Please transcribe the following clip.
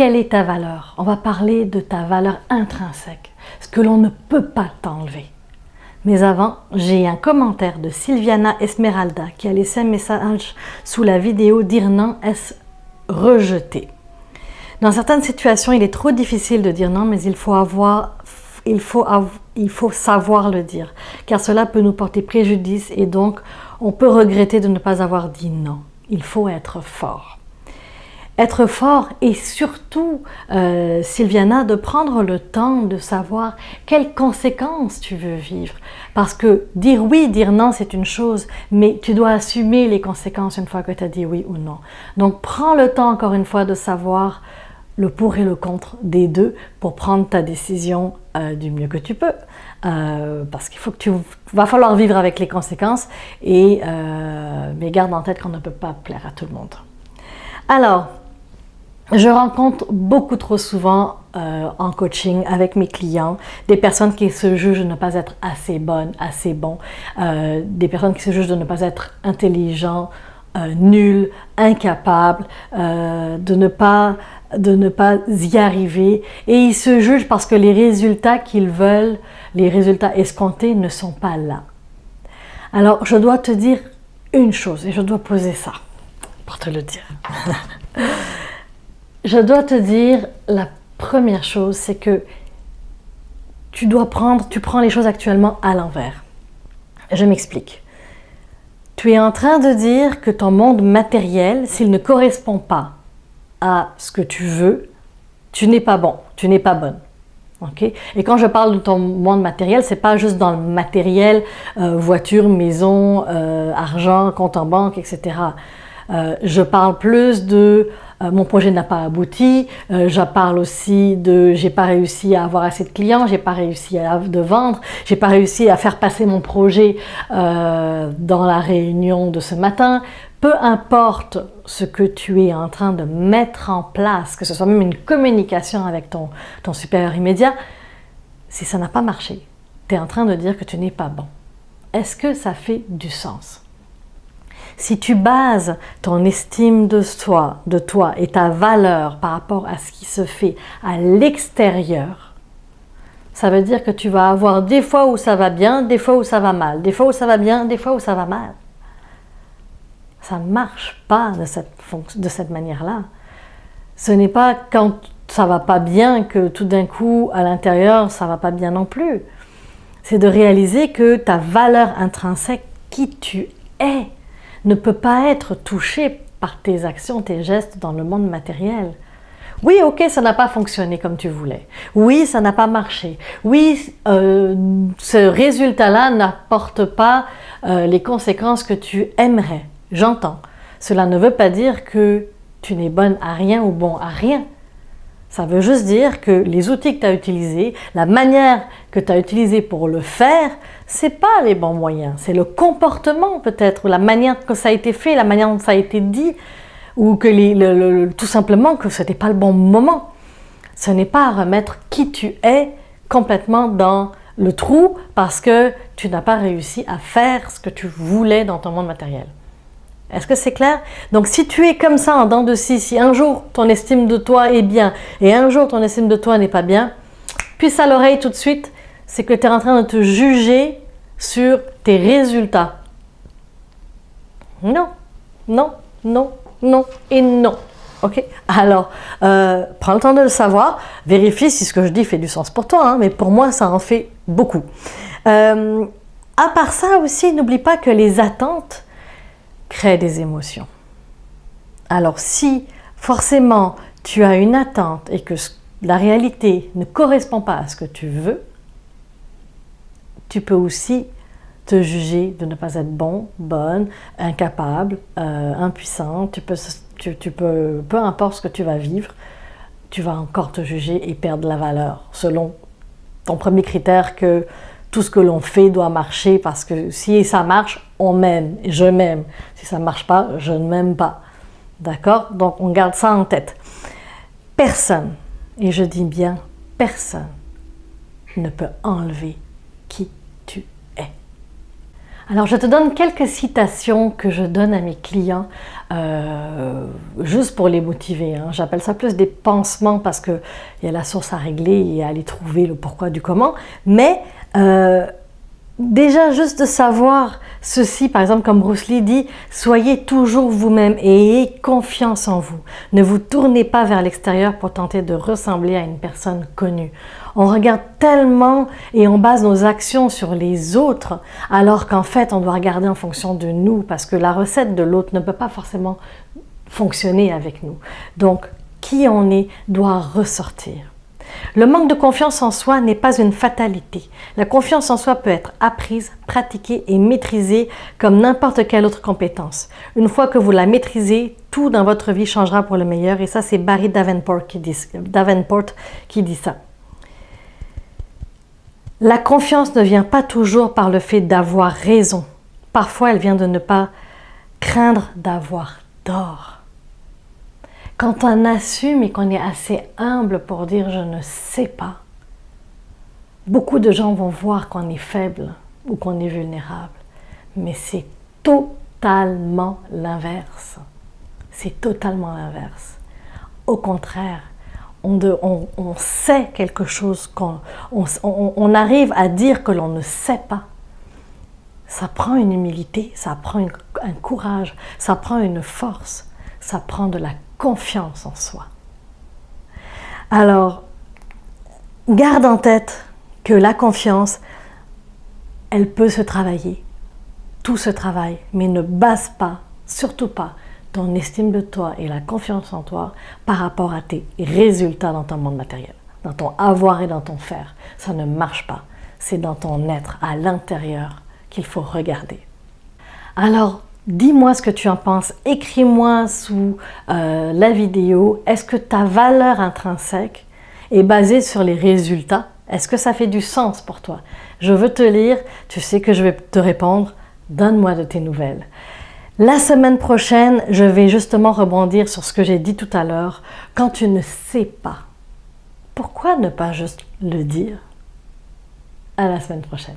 Quelle est ta valeur? On va parler de ta valeur intrinsèque, ce que l'on ne peut pas t'enlever. Mais avant, j'ai un commentaire de Sylviana Esmeralda qui a laissé un message sous la vidéo « Dire non, est-ce rejeté ?» Dans certaines situations, il est trop difficile de dire non, mais il faut savoir le dire, car cela peut nous porter préjudice et donc on peut regretter de ne pas avoir dit non. Il faut être fort. Être fort et surtout, Sylviana, de prendre le temps de savoir quelles conséquences tu veux vivre. Parce que dire oui, dire non, c'est une chose, mais tu dois assumer les conséquences une fois que tu as dit oui ou non. Donc, prends le temps, encore une fois, de savoir le pour et le contre des deux pour prendre ta décision du mieux que tu peux. Parce qu'il va falloir vivre avec les conséquences, mais garde en tête qu'on ne peut pas plaire à tout le monde. Alors, je rencontre beaucoup trop souvent en coaching avec mes clients des personnes qui se jugent de ne pas être assez bonnes, assez bons, des personnes qui se jugent de ne pas être intelligents, nuls, incapables, de ne pas y arriver, et ils se jugent parce que les résultats qu'ils veulent, les résultats escomptés ne sont pas là. Alors, je dois te dire une chose, et je dois poser ça pour te le dire. Je dois te dire, la première chose, c'est que tu prends les choses actuellement à l'envers. Je m'explique. Tu es en train de dire que ton monde matériel, s'il ne correspond pas à ce que tu veux, tu n'es pas bon, tu n'es pas bonne. Okay? Et quand je parle de ton monde matériel, c'est pas juste dans le matériel, voiture, maison, argent, compte en banque, etc. Je parle plus de mon projet n'a pas abouti, je parle aussi de j'ai pas réussi à avoir assez de clients, j'ai pas réussi à vendre, j'ai pas réussi à faire passer mon projet dans la réunion de ce matin. Peu importe ce que tu es en train de mettre en place, que ce soit même une communication avec ton supérieur immédiat, si ça n'a pas marché, tu es en train de dire que tu n'es pas bon. Est-ce que ça fait du sens? Si tu bases ton estime de toi et ta valeur par rapport à ce qui se fait à l'extérieur, ça veut dire que tu vas avoir des fois où ça va bien, des fois où ça va mal, des fois où ça va bien, des fois où ça va mal. Ça ne marche pas de cette manière-là. Ce n'est pas quand ça ne va pas bien que tout d'un coup, à l'intérieur, ça ne va pas bien non plus. C'est de réaliser que ta valeur intrinsèque, qui tu es, ne peut pas être touchée par tes actions, tes gestes dans le monde matériel. Oui, ok, ça n'a pas fonctionné comme tu voulais. Oui, ça n'a pas marché. Oui, ce résultat-là n'apporte pas les conséquences que tu aimerais. J'entends. Cela ne veut pas dire que tu n'es bonne à rien ou bon à rien. Ça veut juste dire que les outils que tu as utilisés, la manière que tu as utilisée pour le faire, c'est pas les bons moyens. C'est le comportement peut-être, ou la manière que ça a été fait, la manière dont ça a été dit, ou que tout simplement que ce n'était pas le bon moment. Ce n'est pas à remettre qui tu es complètement dans le trou parce que tu n'as pas réussi à faire ce que tu voulais dans ton monde matériel. Est-ce que c'est clair? Donc si tu es comme ça en dents de scie, si un jour ton estime de toi est bien et un jour ton estime de toi n'est pas bien, puisse à l'oreille tout de suite, c'est que tu es en train de te juger sur tes résultats. Non, non, non, non et non. Ok? Alors, prends le temps de le savoir, vérifie si ce que je dis fait du sens pour toi, hein, mais pour moi ça en fait beaucoup. À part ça aussi, n'oublie pas que les attentes crée des émotions. Alors si forcément tu as une attente et que la réalité ne correspond pas à ce que tu veux, tu peux aussi te juger de ne pas être bon, bonne, incapable, impuissant. Peu importe ce que tu vas vivre, tu vas encore te juger et perdre la valeur selon ton premier critère que tout ce que l'on fait doit marcher parce que si ça marche, on m'aime, je m'aime. Si ça ne marche pas, je ne m'aime pas. D'accord? Donc, on garde ça en tête. Personne, et je dis bien personne, ne peut enlever qui tu es. Alors, je te donne quelques citations que je donne à mes clients, juste pour les motiver, hein. J'appelle ça plus des pansements parce qu'il y a la source à régler et à aller trouver le pourquoi du comment. Mais déjà, juste de savoir ceci, par exemple, comme Bruce Lee dit, soyez toujours vous-même et ayez confiance en vous. Ne vous tournez pas vers l'extérieur pour tenter de ressembler à une personne connue. On regarde tellement et on base nos actions sur les autres, alors qu'en fait, on doit regarder en fonction de nous, parce que la recette de l'autre ne peut pas forcément fonctionner avec nous. Donc, qui on est doit ressortir. Le manque de confiance en soi n'est pas une fatalité. La confiance en soi peut être apprise, pratiquée et maîtrisée comme n'importe quelle autre compétence. Une fois que vous la maîtrisez, tout dans votre vie changera pour le meilleur. Et ça, c'est Barry Davenport qui dit ça. La confiance ne vient pas toujours par le fait d'avoir raison. Parfois, elle vient de ne pas craindre d'avoir tort. Quand on assume et qu'on est assez humble pour dire « je ne sais pas », beaucoup de gens vont voir qu'on est faible ou qu'on est vulnérable. Mais c'est totalement l'inverse. C'est totalement l'inverse. Au contraire, on sait quelque chose, on arrive à dire que l'on ne sait pas. Ça prend une humilité, ça prend un courage, ça prend une force, ça prend de la confiance en soi. Alors, garde en tête que la confiance, elle peut se travailler. Tout se travaille, mais ne base pas, surtout pas, ton estime de toi et la confiance en toi par rapport à tes résultats dans ton monde matériel, dans ton avoir et dans ton faire. Ça ne marche pas. C'est dans ton être, à l'intérieur, qu'il faut regarder. Alors, dis-moi ce que tu en penses. Écris-moi sous la vidéo. Est-ce que ta valeur intrinsèque est basée sur les résultats? Est-ce que ça fait du sens pour toi? Je veux te lire. Tu sais que je vais te répondre. Donne-moi de tes nouvelles. La semaine prochaine, je vais justement rebondir sur ce que j'ai dit tout à l'heure. Quand tu ne sais pas, pourquoi ne pas juste le dire? À la semaine prochaine.